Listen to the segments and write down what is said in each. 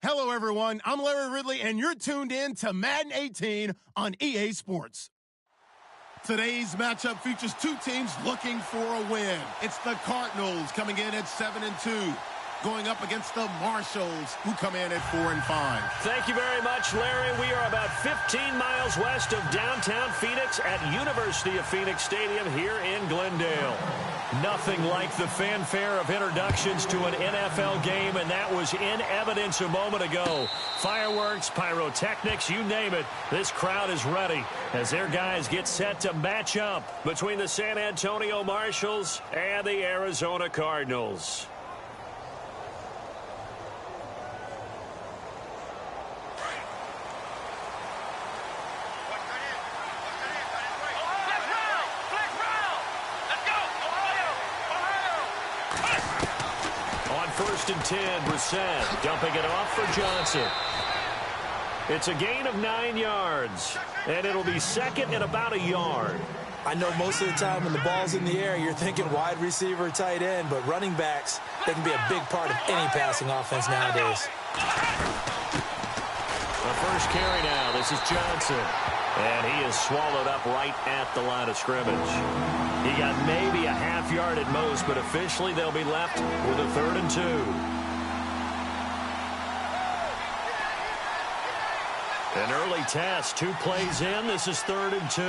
Hello, everyone. I'm Larry Ridley, and you're tuned in to Madden 18 on EA Sports. Today's matchup features two teams looking for a win. It's the Cardinals coming in at 7-2, going up against the Marshalls, who come in at 4-5. Thank you very much, Larry. We are about 15 miles west of downtown Phoenix at University of Phoenix Stadium here in Glendale. Nothing like the fanfare of introductions to an NFL game, and that was in evidence a moment ago. Fireworks, pyrotechnics, you name it. This crowd is ready as their guys get set to match up between the San Antonio Marshalls and the Arizona Cardinals. First and 10, Brissett dumping it off for Johnson. It's a gain of 9 yards, and it'll be second and about a yard. I know most of the time when the ball's in the air, you're thinking wide receiver, tight end, but running backs, they can be a big part of any passing offense nowadays. The first carry now, this is Johnson. And he is swallowed up right at the line of scrimmage. He got maybe a half yard at most, but officially they'll be left with a 3rd and 2. An early test, 2 plays in. This is 3rd and 2.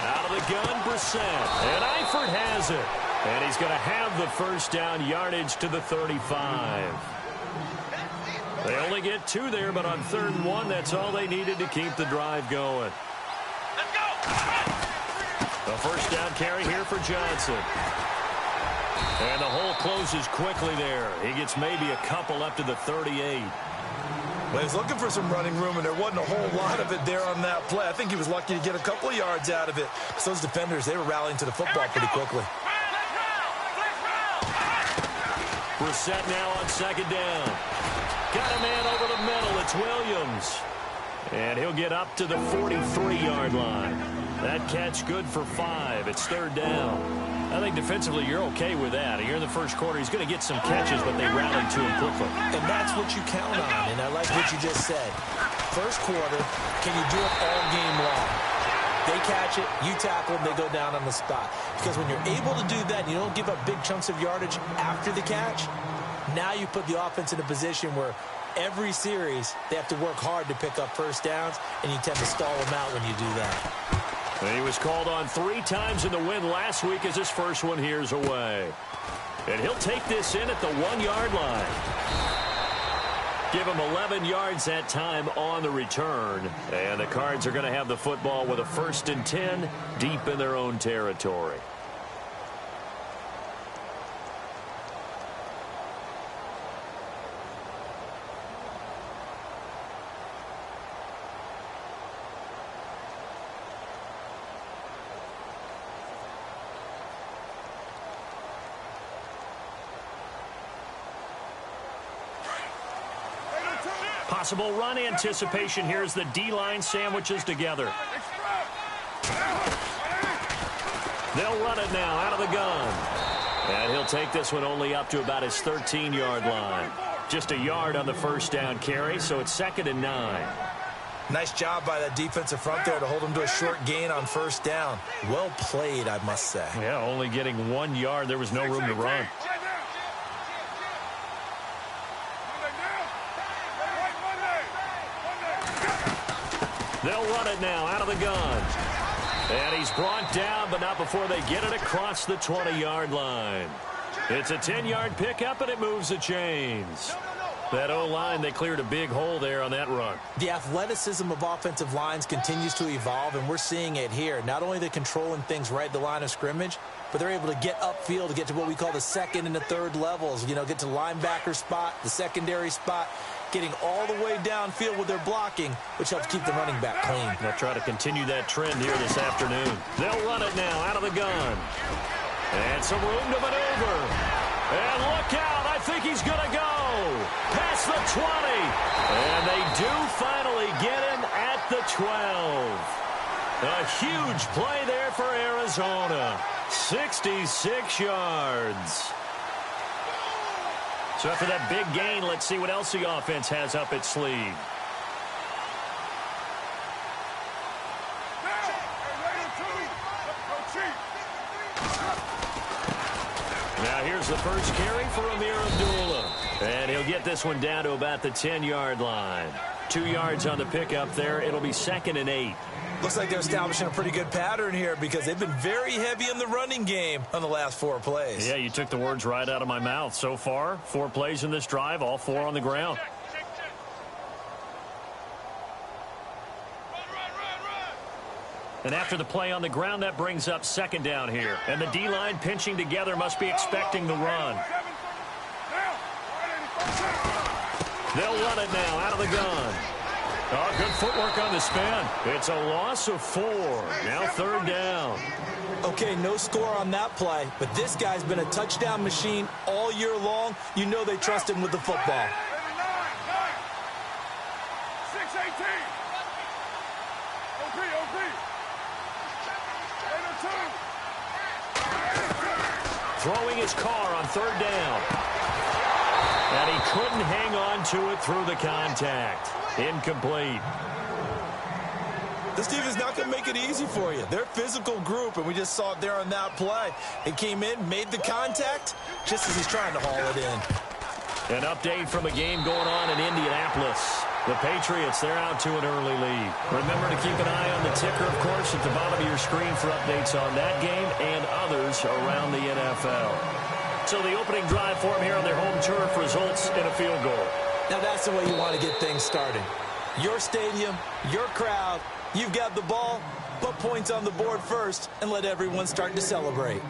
Out of the gun, Brissett. And Eifert has it. And he's going to have the first down yardage to the 35. They only get 2 there, but on 3rd and 1, that's all they needed to keep the drive going. Let's go! The first down carry here for Johnson. And the hole closes quickly there. He gets maybe a couple up to the 38. Well, he was looking for some running room, and there wasn't a whole lot of it there on that play. I think he was lucky to get a couple of yards out of it. So those defenders, they were rallying to the football pretty quickly. Brissett now on 2nd down. Got a man over the middle. It's Williams. And he'll get up to the 43-yard line. That catch good for 5. It's 3rd down. I think defensively you're okay with that. Here in the first quarter, he's going to get some catches, but they rallied to him quickly. And that's what you count on, and I like what you just said. First quarter, can you do it all game long? They catch it, you tackle them, they go down on the spot. Because when you're able to do that, you don't give up big chunks of yardage after the catch, now you put the offense in a position where every series they have to work hard to pick up first downs, and you tend to stall them out when you do that. And he was called on 3 times in the win last week as his first one here's away. And he'll take this in at the 1-yard line. Give him 11 yards that time on the return. And the Cards are going to have the football with a 1st and 10 deep in their own territory. Possible run anticipation here as the D-line sandwiches together. They'll run it now out of the gun. And he'll take this one only up to about his 13-yard line. Just a yard on the first down carry, so it's 2nd and 9. Nice job by that defensive front there to hold him to a short gain on first down. Well played, I must say. Yeah, only getting 1 yard. There was no room to run. They'll run it now out of the gun. And he's brought down, but not before they get it across the 20-yard line. It's a 10-yard pickup, and it moves the chains. That O-line, they cleared a big hole there on that run. The athleticism of offensive lines continues to evolve, and we're seeing it here. Not only are they controlling things right at the line of scrimmage, but they're able to get upfield to get to what we call the 2nd and the 3rd levels. You know, get to the linebacker spot, the secondary spot, getting all the way downfield with their blocking, which helps keep the running back clean. They'll try to continue that trend here this afternoon. They'll run it now out of the gun. And some room to maneuver. And look out, I think he's going to go. Past the 20. And they do finally get him at the 12. A huge play there for Arizona. 66 yards. So after that big gain, let's see what else the offense has up its sleeve. Now here's the first carry for Amir Abdullah. And he'll get this one down to about the 10-yard line. 2 yards on the pickup there. It'll be 2nd and 8. Looks like they're establishing a pretty good pattern here because they've been very heavy in the running game on the last 4 plays. Yeah, you took the words right out of my mouth. So far, 4 plays in this drive, all 4 on the ground. And after the play on the ground, that brings up 2nd down here. And the D-line pinching together must be expecting the run. They'll run it now out of the gun. Oh, good footwork on the spin. It's a loss of 4. Now 3rd down. Okay, no score on that play, but this guy's been a touchdown machine all year long. You know they trust him with the football. 6-18. Throwing his car on 3rd down. And he couldn't hang on to it through the contact. Incomplete. This team is not going to make it easy for you. They're a physical group, and we just saw it there on that play. It came in, made the contact, just as he's trying to haul it in. An update from a game going on in Indianapolis. The Patriots, they're out to an early lead. Remember to keep an eye on the ticker, of course, at the bottom of your screen for updates on that game and others around the NFL. So the opening drive for them here on their home turf results in a field goal. Now that's the way you want to get things started. Your stadium, your crowd, you've got the ball, put points on the board first, and let everyone start to celebrate.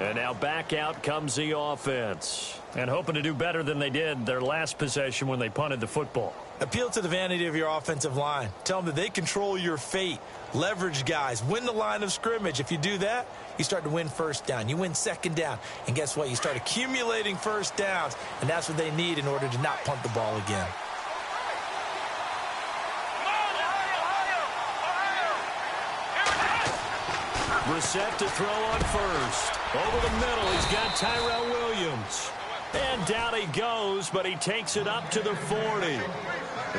And now back out comes the offense. And hoping to do better than they did their last possession when they punted the football. Appeal to the vanity of your offensive line. Tell them that they control your fate. Leverage guys. Win the line of scrimmage. If you do that, you start to win 1st down. You win 2nd down. And guess what? You start accumulating 1st downs. And that's what they need in order to not punt the ball again. Brissett to throw on 1st. Over the middle, he's got Tyrell Williams. And down he goes, but he takes it up to the 40.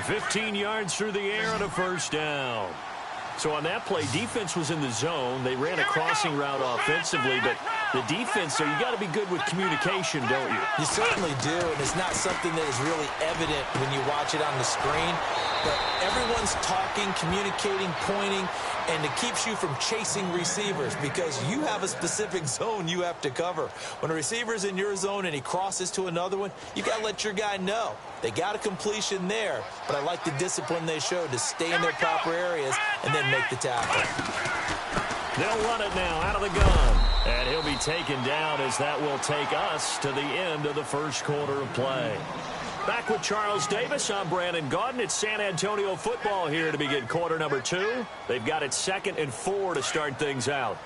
15 yards through the air and a 1st down. So on that play, defense was in the zone. They ran a crossing route offensively, but the defense, so you got to be good with communication, don't you? You certainly do, and it's not something that is really evident when you watch it on the screen. But everyone's talking, communicating, pointing, and it keeps you from chasing receivers because you have a specific zone you have to cover. When a receiver's in your zone and he crosses to another one, you got to let your guy know. They got a completion there, but I like the discipline they showed to stay in their proper areas and then make the tackle. They'll run it now out of the gun. And he'll be taken down as that will take us to the end of the 1st quarter of play. Back with Charles Davis, I'm Brandon Gaudin. It's San Antonio football here to begin quarter number 2. They've got it 2nd and 4 to start things out.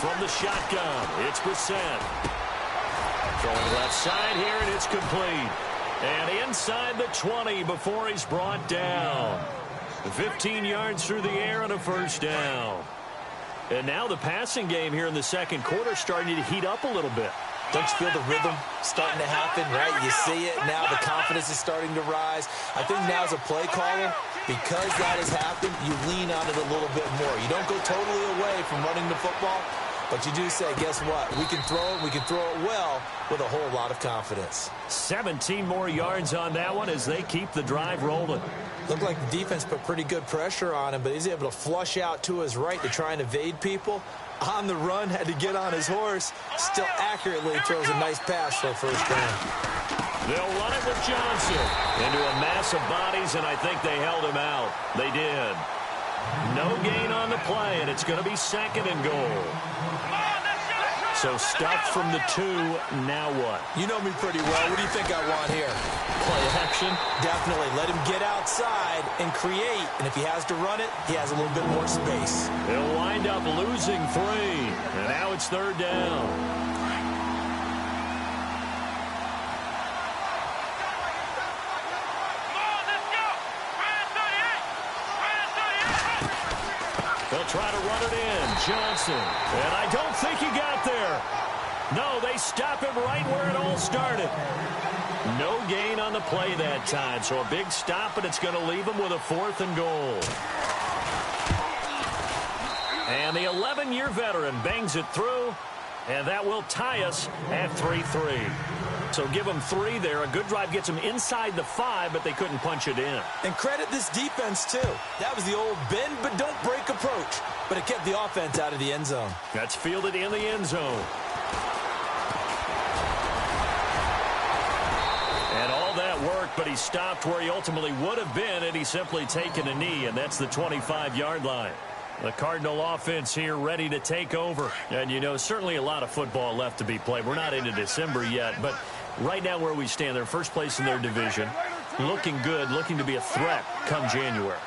From the shotgun, it's Brissett. Throwing left side here, and it's complete. And inside the 20 before he's brought down. 15 yards through the air and a 1st down. And now the passing game here in the 2nd quarter starting to heat up a little bit. Don't you feel the rhythm starting to happen, right? You see it now. The confidence is starting to rise. I think now as a play caller, because that has happened, you lean on it a little bit more. You don't go totally away from running the football, but you do say, guess what? We can throw it. We can throw it well with a whole lot of confidence. 17 more yards on that one as they keep the drive rolling. Looked like the defense put pretty good pressure on him, but he's able to flush out to his right to try and evade people. On the run, had to get on his horse. Still accurately throws a nice pass for a 1st down. They'll run it with Johnson into a mass of bodies, and I think they held him out. They did. No gain on the play, and it's going to be 2nd and goal. So stuff from the 2, now what? You know me pretty well. What do you think I want here? Play action? Definitely. Let him get outside and create. And if he has to run it, he has a little bit more space. They'll wind up losing 3. And now it's 3rd down. try to run it in. Johnson. And I don't think he got there. No, they stop him right where it all started. No gain on the play that time. So a big stop, and it's going to leave him with a 4th and goal. And the 11-year veteran bangs it through, and that will tie us at 3-3. So give them 3 there. A good drive gets them inside the 5, but they couldn't punch it in. And credit this defense, too. That was the old bend but don't break approach. But it kept the offense out of the end zone. That's fielded in the end zone. And all that worked, but he stopped where he ultimately would have been had he simply taken a knee, and that's the 25-yard line. The Cardinal offense here ready to take over. And, you know, certainly a lot of football left to be played. We're not into December yet, but right now where we stand, they're first place in their division. Looking good, looking to be a threat come January.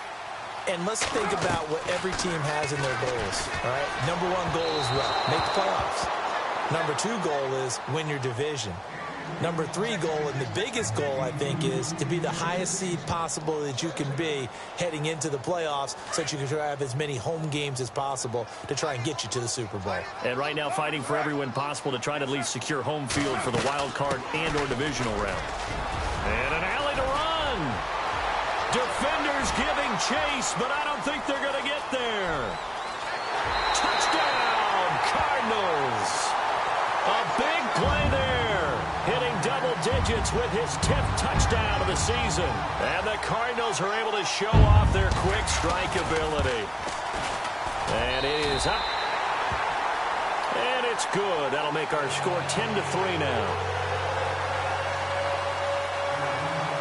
And let's think about what every team has in their goals, all right? Number 1 goal is what? Make the playoffs. Number 2 goal is win your division. Number 3 goal, and the biggest goal, I think, is to be the highest seed possible that you can be heading into the playoffs so that you can try to have as many home games as possible to try and get you to the Super Bowl. And right now fighting for every win possible to try to at least secure home field for the wild card and or divisional round. And an alley to run. Defenders giving chase, but I don't think they're going to get there. Touchdown, Cardinals. A big play there. Hitting double digits with his 10th touchdown of the season. And the Cardinals are able to show off their quick strike ability. And it is up. And it's good. That'll make our score 10-3 now.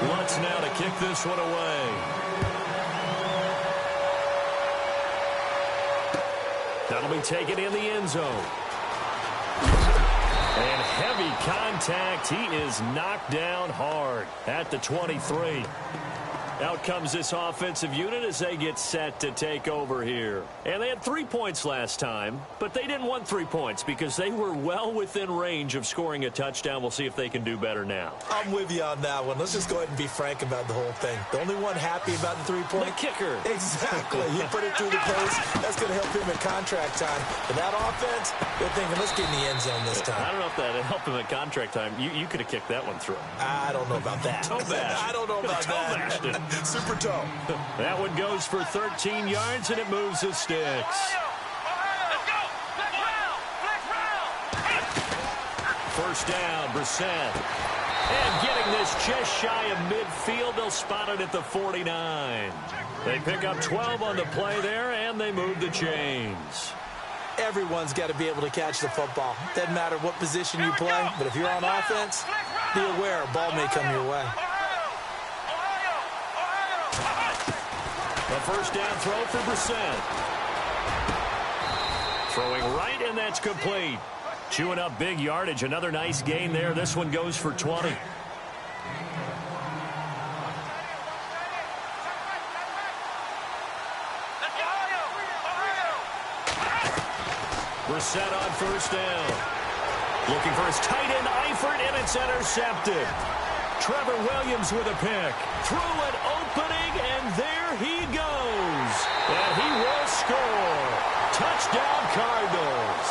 Lutz now to kick this one away. That'll be taken in the end zone. And heavy contact. He is knocked down hard at the 23. Out comes this offensive unit as they get set to take over here. And they had 3 points last time, but they didn't want 3 points because they were well within range of scoring a touchdown. We'll see if they can do better now. I'm with you on that one. Let's just go ahead and be frank about the whole thing. The only one happy about the 3-point? The kicker. Exactly. He put it through the post. That's going to help him at contract time. But that offense, they're thinking, let's get in the end zone this time. I don't know if that helped him at contract time. You could have kicked that one through. I don't know about that. Toe bash. I don't know about that. Super toe. That one goes for 13 yards, and it moves the sticks. First down, Brissett. And getting this just shy of midfield, they'll spot it at the 49. They pick up 12 on the play there, and they move the chains. Everyone's got to be able to catch the football. Doesn't matter what position you play, but if you're on offense, be aware a ball may come your way. A first down throw for Brissett. Throwing right, and that's complete. Chewing up big yardage. Another nice gain there. This one goes for 20. Brissett on first down. Looking for his tight end, Eifert, and it's intercepted. Trevor Williams with a pick. Through an opening, and there he goes. And he will score. Touchdown, Cardinals.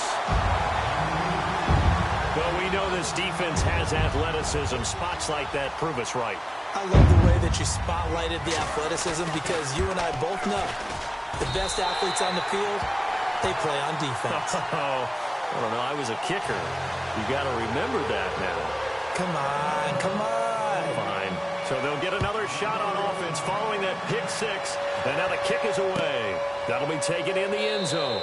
Well, we know this defense has athleticism. Spots like that prove us right. I love the way that you spotlighted the athleticism because you and I both know the best athletes on the field, they play on defense. Oh, I don't know. I was a kicker. You got to remember that now. Come on, come on. Fine. So they'll get another shot on offense following that pick six. And now the kick is away. That'll be taken in the end zone.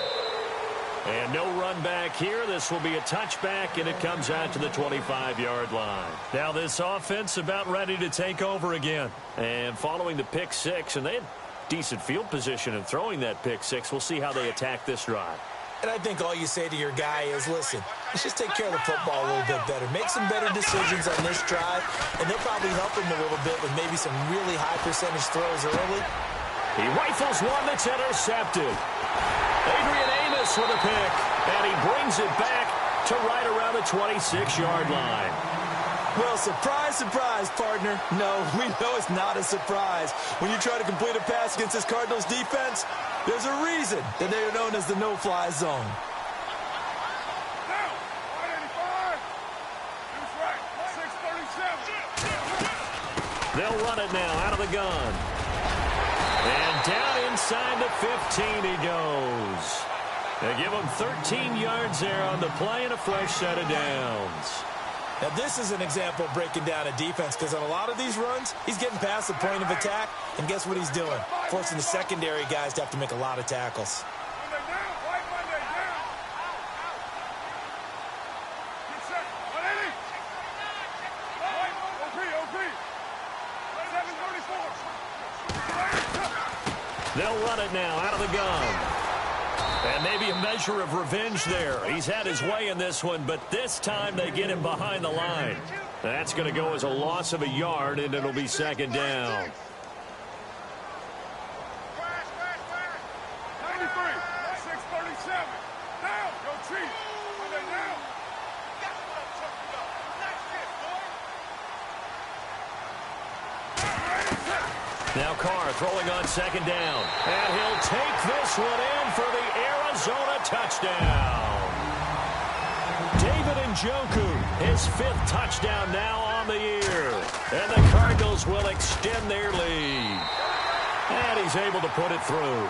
And no run back here. This will be a touchback, and it comes out to the 25-yard line. Now this offense about ready to take over again. And following the pick six, and they had decent field position in throwing that pick six. We'll see how they attack this drive. And I think all you say to your guy is, listen, let's just take care of the football a little bit better. Make some better decisions on this drive, and they'll probably help him a little bit with maybe some really high percentage throws early. He rifles one that's intercepted. Adrian Amos with a pick, and he brings it back to right around the 26-yard line. Well, surprise, surprise, partner. No, we know it's not a surprise. When you try to complete a pass against this Cardinals defense, there's a reason that they are known as the no-fly zone. They'll run it now out of the gun. And down inside the 15 he goes. They give him 13 yards there on the play and a fresh set of downs. Now, this is an example of breaking down a defense because on a lot of these runs, he's getting past the point of attack, and guess what he's doing? Forcing the secondary guys to have to make a lot of tackles. They'll run it now out of the gun. And maybe a measure of revenge there. He's had his way in this one, but this time they get him behind the line. That's going to go as a loss of a yard, and it'll be second down. Now Carr throwing on second down. And he'll take this one in for the Arizona touchdown. David Njoku, his 5th touchdown now on the year. And the Cardinals will extend their lead. And he's able to put it through.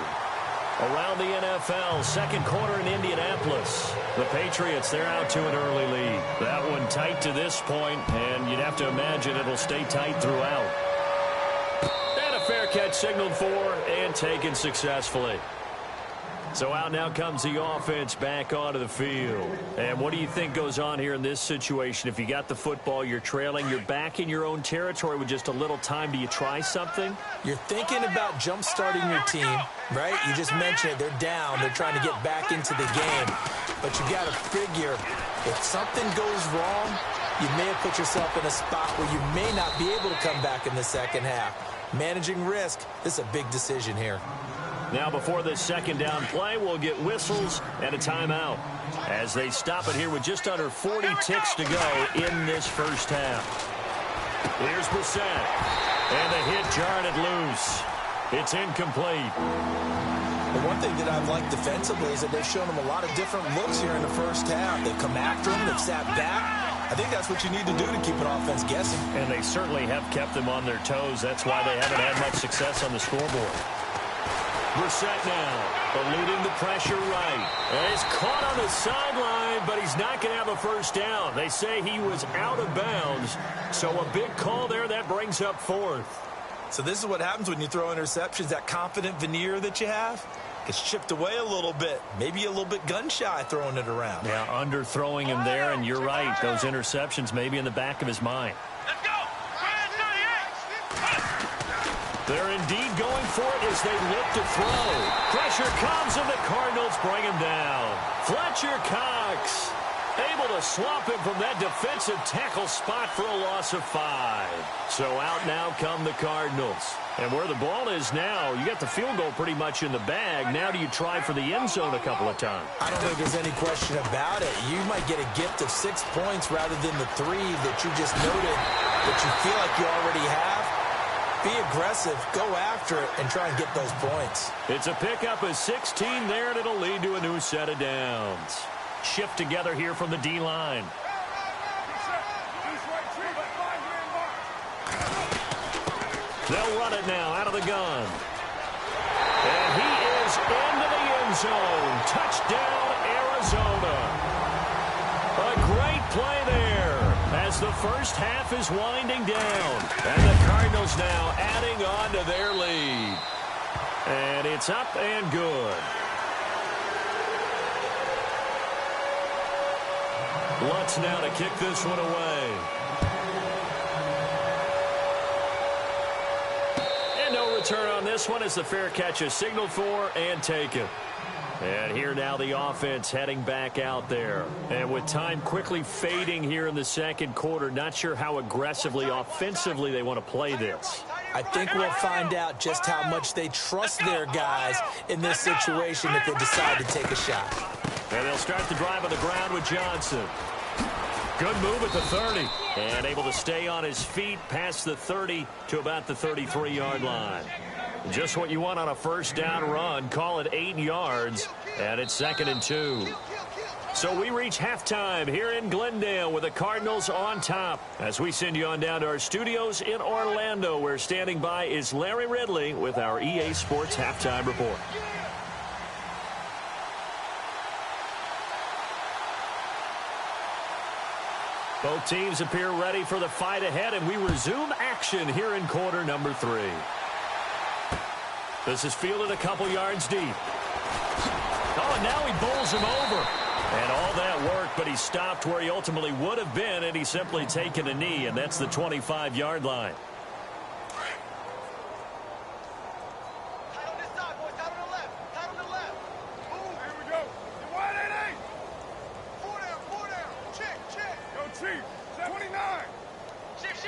Around the NFL, second quarter in Indianapolis. The Patriots, they're out to an early lead. That one tight to this point, and you'd have to imagine it'll stay tight throughout. Fair catch signaled for and taken successfully. So out now comes the offense back onto the field. And what do you think goes on here in this situation? If you got the football, you're trailing, you're back in your own territory with just a little time. Do you try something? You're thinking about jump-starting your team, right? You just mentioned it. They're down. They're trying to get back into the game. But you got to figure if something goes wrong, you may have put yourself in a spot where you may not be able to come back in the second half. Managing risk, this is a big decision here. Now before this second down play, we'll get whistles and a timeout as they stop it here with just under 40 ticks to go in this first half. Here's Brissett, and the hit jarred it loose. It's incomplete. The one thing that I've liked defensively is that they've shown him a lot of different looks here in the first half. They've come after him, they've sat back. I think that's what you need to do to keep an offense guessing. And they certainly have kept them on their toes. That's why they haven't had much success on the scoreboard. Brissett now, eluding the pressure right. And he's caught on the sideline, but he's not going to have a first down. They say he was out of bounds. So a big call there that brings up 4th. So this is what happens when you throw interceptions. That confident veneer that you have gets chipped away a little bit. Maybe a little bit gun-shy throwing it around. Yeah, underthrowing him there, and you're right. Those interceptions may be in the back of his mind. Let's go! They're indeed going for it as they look to throw. Pressure comes, and the Cardinals bring him down. Fletcher Cox able to swamp him from that defensive tackle spot for a loss of 5. So out now come the Cardinals. And where the ball is now, you got the field goal pretty much in the bag. Now do you try for the end zone a couple of times? I don't think there's any question about it. You might get a gift of 6 points rather than the 3 that you just noted that you feel like you already have. Be aggressive, go after it, and try and get those points. It's a pickup of 16 there, and it'll lead to a new set of downs. Shift together here from the D-line. They'll run it now out of the gun. And he is into the end zone. Touchdown, Arizona. A great play there as the first half is winding down. And the Cardinals now adding on to their lead. And it's up and good. Lutz now to kick this one away. And no return on this one as the fair catch is signaled for and taken. And here now the offense heading back out there. And with time quickly fading here in the second quarter, not sure how aggressively, offensively they want to play this. I think we'll find out just how much they trust their guys in this situation if they decide to take a shot. And they'll start the drive on the ground with Johnson. Good move at the 30. And able to stay on his feet past the 30 to about the 33-yard line. Just what you want on a first down run. Call it 8 yards. And it's 2nd and 2. So we reach halftime here in Glendale with the Cardinals on top. As we send you on down to our studios in Orlando, where standing by is Larry Ridley with our EA Sports Halftime Report. Both teams appear ready for the fight ahead, and we resume action here in quarter number 3. This is fielded a couple yards deep. Oh, and now he bowls him over. And all that work, but he stopped where he ultimately would have been, and he's simply taken a knee, and that's the 25-yard line. Tight on this side, boys. Tight on the left. Tight on the left. Move. Here we go. You're wide, 8-8. 4 down. Check. Go, Chief. 79. Shift.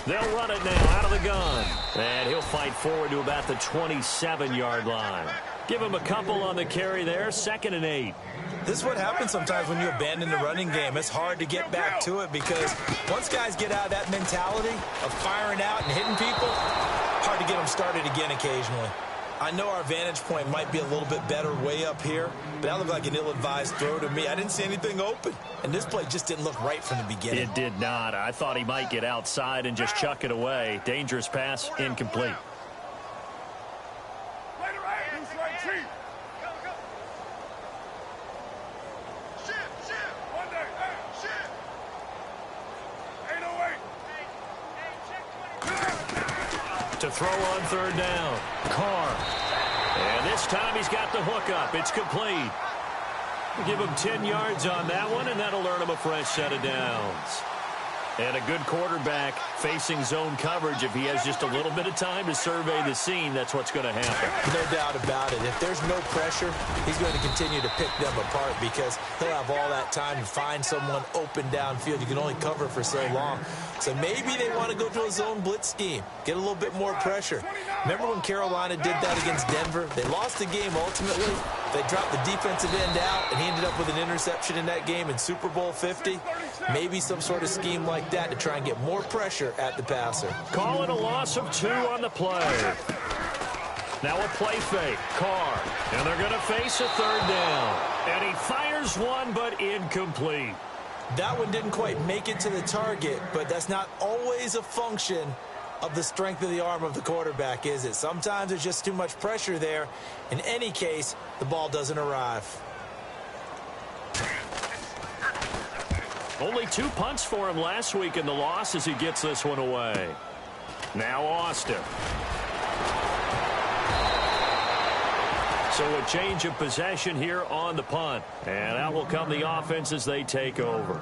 They'll run it now out of the gun. And he'll fight forward to about the 27-yard line. Give him a couple on the carry there. 2nd and 8. This is what happens sometimes when you abandon the running game. It's hard to get back to it because once guys get out of that mentality of firing out and hitting people, hard to get them started again occasionally. I know our vantage point might be a little bit better way up here, but that looked like an ill-advised throw to me. I didn't see anything open, and this play just didn't look right from the beginning. It did not. I thought he might get outside and just chuck it away. Dangerous pass, incomplete. To throw on 3rd down. Carr. And this time he's got the hook up. It's complete. Give him 10 yards on that one, and that'll earn him a fresh set of downs. And a good quarterback facing zone coverage. If he has just a little bit of time to survey the scene, that's what's going to happen. No doubt about it. If there's no pressure, he's going to continue to pick them apart because he'll have all that time to find someone open downfield. You can only cover for so long. So maybe they want to go to a zone blitz scheme, get a little bit more pressure. Remember when Carolina did that against Denver? They lost the game ultimately. They dropped the defensive end out, and he ended up with an interception in that game in Super Bowl 50. Maybe some sort of scheme like that to try and get more pressure at the passer. Call it a loss of 2 on the play. Now a play fake. Carr. And they're going to face a 3rd down. And he fires one, but incomplete. That one didn't quite make it to the target, but that's not always a function of the strength of the arm of the quarterback, is it? Sometimes there's just too much pressure there. In any case, the ball doesn't arrive. Only 2 punts for him last week in the loss as he gets this one away. Now Austin. So a change of possession here on the punt. And out will come the offense as they take over.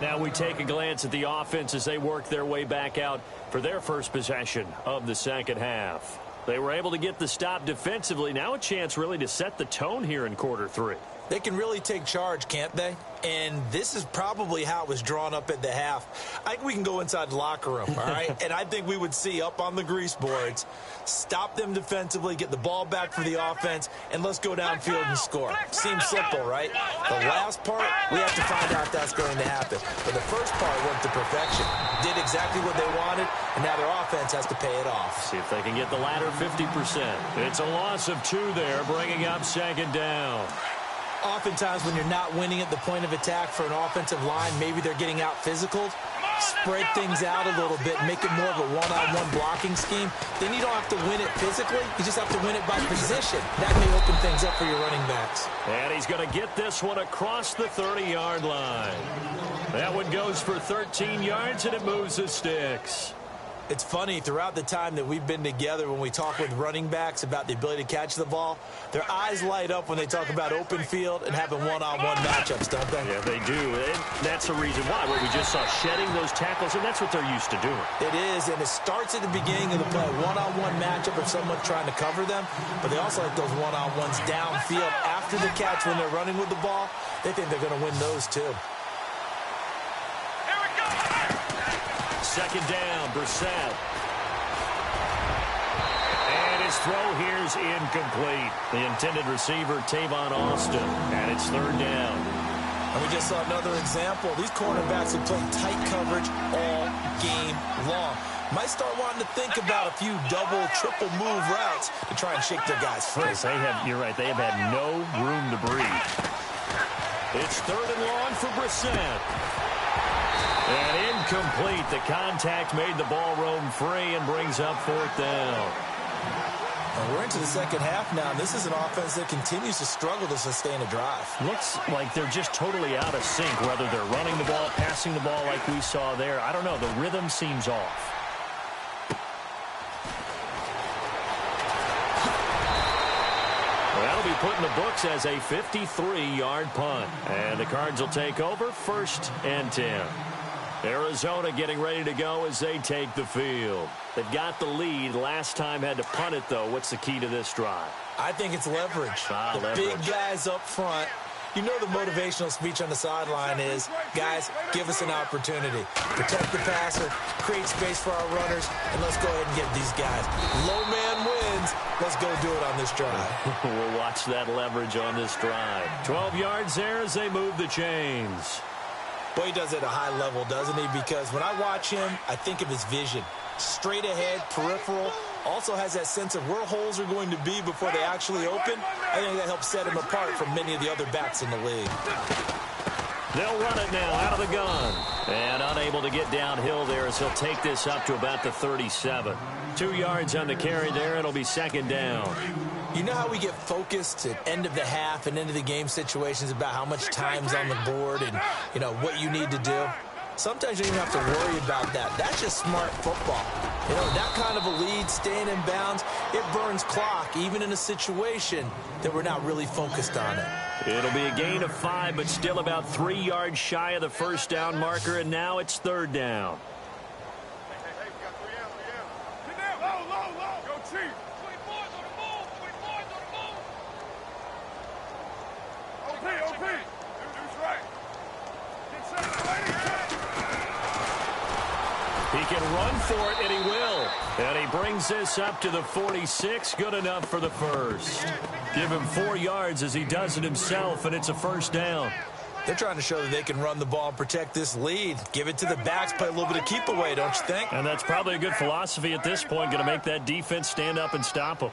Now we take a glance at the offense as they work their way back out for their first possession of the second half. They were able to get the stop defensively. Now a chance really to set the tone here in quarter 3. They can really take charge, can't they? And this is probably how it was drawn up at the half. I think we can go inside the locker room, all right? And I think we would see up on the grease boards, stop them defensively, get the ball back for the offense, and let's go downfield and score. Seems simple, right? The last part, we have to find out if that's going to happen. But the first part went to perfection. Did exactly what they wanted, and now their offense has to pay it off. See if they can get the latter 50%. It's a loss of 2 there, bringing up 2nd down. Oftentimes when you're not winning at the point of attack for an offensive line, maybe they're getting out physical. Spread things out a little bit, make it more of a one-on-one blocking scheme. Then you don't have to win it physically. You just have to win it by position. That may open things up for your running backs. And he's going to get this one across the 30-yard line. That one goes for 13 yards, and it moves the sticks. It's funny, throughout the time that we've been together, when we talk with running backs about the ability to catch the ball, their eyes light up when they talk about open field and having one-on-one matchups, don't they? Yeah, they do. And that's the reason why. Where we just saw shedding those tackles, and that's what they're used to doing. It is, and it starts at the beginning of the play. One-on-one matchup if someone's trying to cover them, but they also like those one-on-ones downfield after the catch when they're running with the ball. They think they're going to win those, too. Second down, Brissett. And his throw here's incomplete. The intended receiver, Tavon Austin. And it's 3rd down. And we just saw another example. These cornerbacks will play tight coverage all game long. Might start wanting to think about a few double, triple move routes to try and shake their guys free. You're right, they have had no room to breathe. It's 3rd and long for Brissett. And incomplete. The contact made the ball roam free and brings up 4th down. And we're into the second half now, and this is an offense that continues to struggle to sustain a drive. Looks like they're just totally out of sync, whether they're running the ball, passing the ball like we saw there. I don't know. The rhythm seems off. That'll be put in the books as a 53-yard punt. And the Cards will take over 1st and 10. Arizona getting ready to go as they take the field. They've got the lead. Last time had to punt it, though. What's the key to this drive? I think it's leverage. The big guys up front. You know the motivational speech on the sideline is, guys, give us an opportunity. Protect the passer, create space for our runners, and let's go ahead and get these guys. Low man wins. Let's go do it on this drive. We'll watch that leverage on this drive. 12 yards there as they move the chains. Boy, he does it at a high level, doesn't he? Because when I watch him, I think of his vision. Straight ahead, peripheral. Also has that sense of where holes are going to be before they actually open. I think that helps set him apart from many of the other backs in the league. They'll run it now out of the gun. And unable to get downhill there as he'll take this up to about the 37. 2 yards on the carry there. It'll be 2nd down. You know how we get focused at end of the half and end of the game situations about how much time's on the board and, you know, what you need to do? Sometimes you don't even have to worry about that. That's just smart football. You know, that kind of a lead, staying in bounds, it burns clock, even in a situation that we're not really focused on it. It'll be a gain of 5, but still about 3 yards shy of the 1st down marker, and now it's 3rd down. He can run for it, and he will. And he brings this up to the 46. Good enough for the 1st. Give him 4 yards as he does it himself, and it's a 1st down. They're trying to show that they can run the ball and protect this lead. Give it to the backs, play a little bit of keep away, don't you think? And that's probably a good philosophy at this point, going to make that defense stand up and stop them.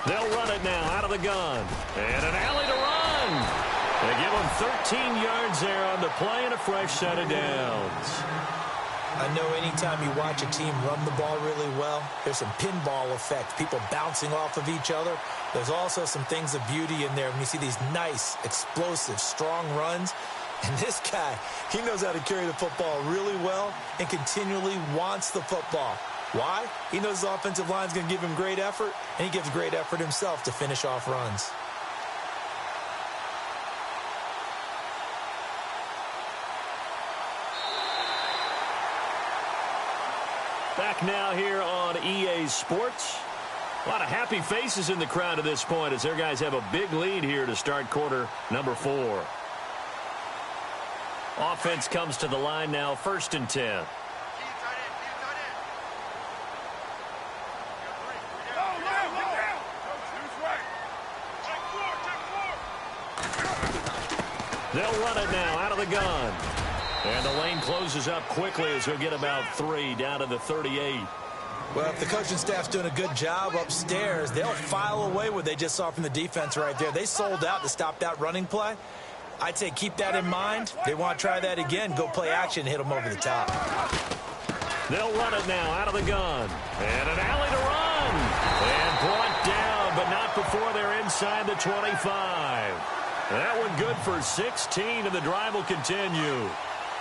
They'll run it now out of the gun. And an alley to run. They give him 13 yards there on the play and a fresh set of downs. I know anytime you watch a team run the ball really well, there's some pinball effect, people bouncing off of each other. There's also some things of beauty in there when you see these nice, explosive, strong runs. And this guy, he knows how to carry the football really well and continually wants the football. Why? He knows his offensive line is going to give him great effort, and he gives great effort himself to finish off runs. Back now here on EA Sports. A lot of happy faces in the crowd at this point as their guys have a big lead here to start quarter number 4. Offense comes to the line now, 1st and 10. They'll run it now out of the gun. And the lane closes up quickly as he'll get about 3 down to the 38. Well, if the coaching staff's doing a good job upstairs, they'll file away what they just saw from the defense right there. They sold out to stop that running play. I'd say keep that in mind. They want to try that again. Go play action and hit them over the top. They'll run it now out of the gun. And an alley to run. And brought down, but not before they're inside the 25. That one good for 16, and the drive will continue.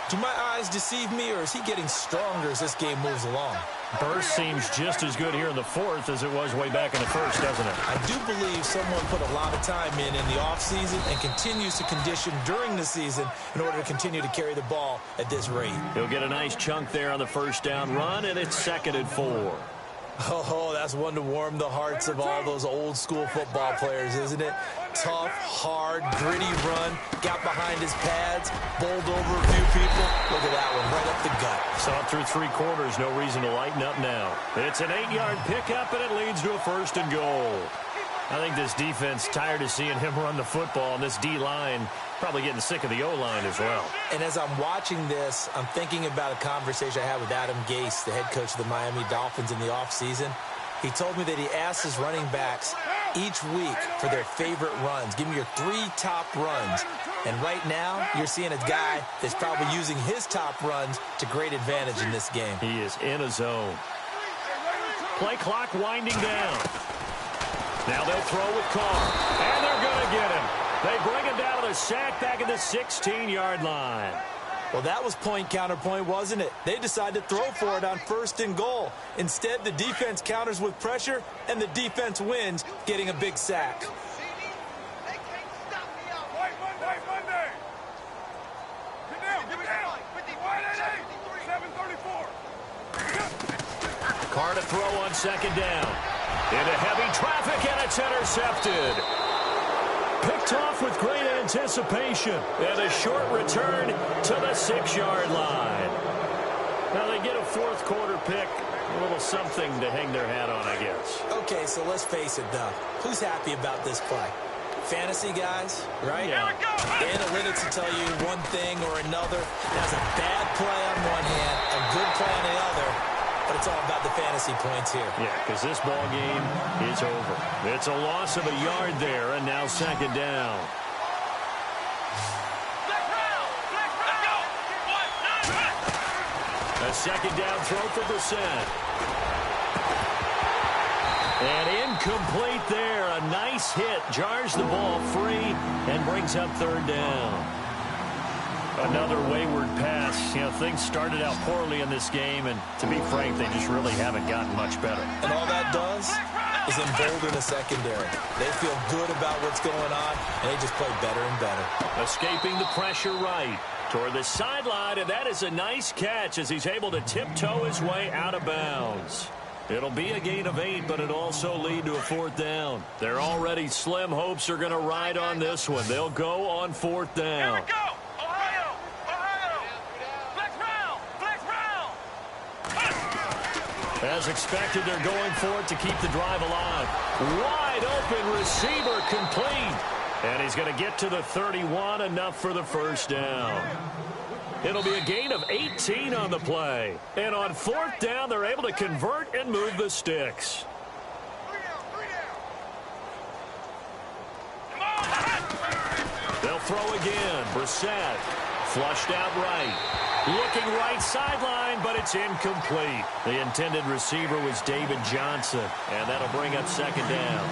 Do my eyes deceive me, or is he getting stronger as this game moves along? Burst seems just as good here in the 4th as it was way back in the 1st, doesn't it? I do believe someone put a lot of time in the offseason and continues to condition during the season in order to continue to carry the ball at this rate. He'll get a nice chunk there on the 1st down run, and it's 2nd and 4. Oh, that's one to warm the hearts of all those old school football players, isn't it? Tough, hard, gritty run, got behind his pads, bowled over a few people. Look at that one, right up the gut. Saw it through 3 quarters, no reason to lighten up now. It's an 8-yard pickup, and it leads to a 1st and goal. I think this defense tired of seeing him run the football, and this D-line probably getting sick of the O-line as well. And as I'm watching this, I'm thinking about a conversation I had with Adam Gase, the head coach of the Miami Dolphins in the offseason. He told me that he asked his running backs each week for their favorite runs. Give me your 3 top runs. And right now, you're seeing a guy that's probably using his top runs to great advantage in this game. He is in a zone. Play clock winding down. Now they'll throw with Carr. And they're going to get him. They bring him down to the sack back at the 16-yard line. Well, that was point counterpoint, wasn't it? They decided to throw for it on 1st and goal. Instead, the defense counters with pressure, and the defense wins, getting a big sack. Carr to throw on 2nd down. Into heavy traffic, and it's intercepted. Picked off with great anticipation. And a short return to the 6-yard line. Now they get a 4th quarter pick. A little something to hang their hat on, I guess. Okay, so let's face it, though. Who's happy about this play? Fantasy guys, right? Yeah. The analytics will tell you one thing or another. That's a bad play on one hand, a good play on the other. But it's all about the fantasy points here. Yeah, because this ball game is over. It's a loss of a yard there, and now 2nd down. A 2nd down throw for Brissett. And incomplete there. A nice hit. Jars the ball free and brings up 3rd down. Another wayward pass. You know, things started out poorly in this game, and to be frank, they just really haven't gotten much better. And all that does is embolden the secondary. They feel good about what's going on, and they just play better and better. Escaping the pressure right toward the sideline, and that is a nice catch as he's able to tiptoe his way out of bounds. It'll be a gain of 8, but it'll also lead to a 4th down. Their already slim hopes are going to ride on this one. They'll go on 4th down. Here we go! As expected, they're going for it to keep the drive alive. Wide open receiver complete. And he's going to get to the 31, enough for the 1st down. It'll be a gain of 18 on the play. And on 4th down, they're able to convert and move the sticks. 3 down. They'll throw again. Brissett flushed out right. Looking right sideline, but it's incomplete. The intended receiver was David Johnson, and that'll bring up 2nd down.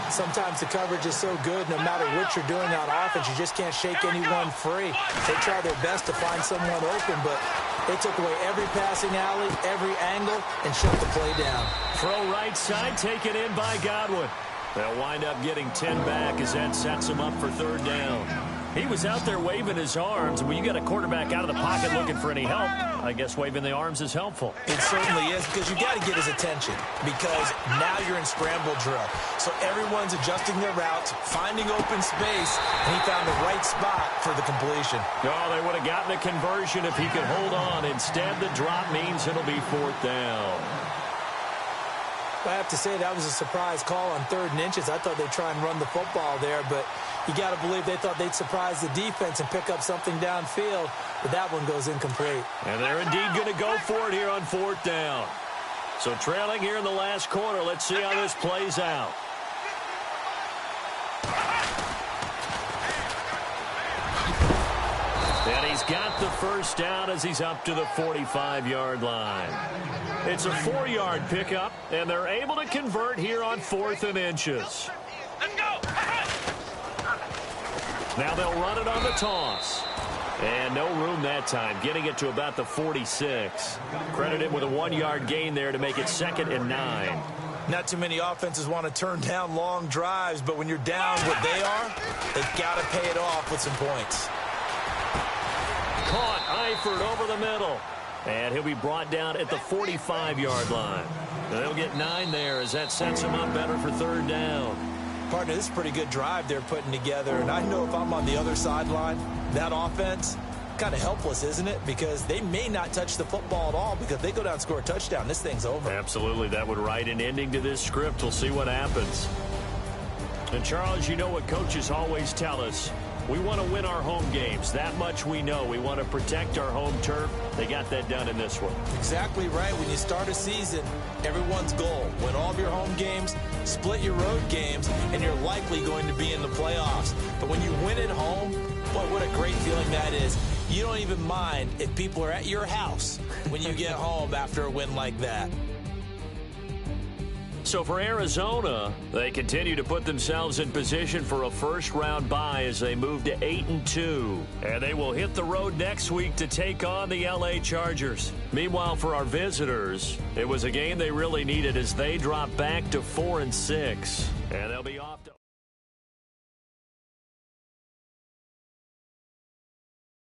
Sometimes the coverage is so good, no matter what you're doing on offense, you just can't shake anyone free. They try their best to find someone open, but they took away every passing alley, every angle, and shut the play down. Throw right side, taken in by Godwin. They'll wind up getting 10 back as that sets them up for 3rd down. He was out there waving his arms. When you got a quarterback out of the pocket looking for any help, I guess waving the arms is helpful. It certainly is, because you got to get his attention, because now you're in scramble drill. So everyone's adjusting their routes, finding open space, and he found the right spot for the completion. Oh, they would have gotten the conversion if he could hold on. Instead, the drop means it'll be 4th down. I have to say that was a surprise call on 3rd and inches. I thought they'd try and run the football there, but you got to believe they thought they'd surprise the defense and pick up something downfield, but that one goes incomplete. And they're indeed going to go for it here on 4th down. So trailing here in the last quarter, let's see how this plays out. And he's got the 1st down as he's up to the 45-yard line. It's a 4-yard pickup, and they're able to convert here on 4th and inches. Let's go! Now they'll run it on the toss. And no room that time, getting it to about the 46. Credit him with a 1-yard gain there to make it 2nd and 9. Not too many offenses want to turn down long drives, but when you're down what they are, they've got to pay it off with some points. Caught Eifert over the middle. And he'll be brought down at the 45-yard line. They'll get 9 there as that sets him up better for 3rd down. Partner, this is a pretty good drive they're putting together. And I know if I'm on the other sideline, that offense, kind of helpless, isn't it? Because they may not touch the football at all, because they go down and score a touchdown. This thing's over. Absolutely. That would write an ending to this script. We'll see what happens. And, Charles, you know what coaches always tell us. We want to win our home games. That much we know. We want to protect our home turf. They got that done in this one. Exactly right. When you start a season, everyone's goal: win all of your home games, split your road games, and you're likely going to be in the playoffs. But when you win at home, boy, what a great feeling that is. You don't even mind if people are at your house when you get home after a win like that. So for Arizona, they continue to put themselves in position for a first-round bye as they move to 8-2. And they will hit the road next week to take on the LA Chargers. Meanwhile, for our visitors, it was a game they really needed as they drop back to 4-6. And they'll be off.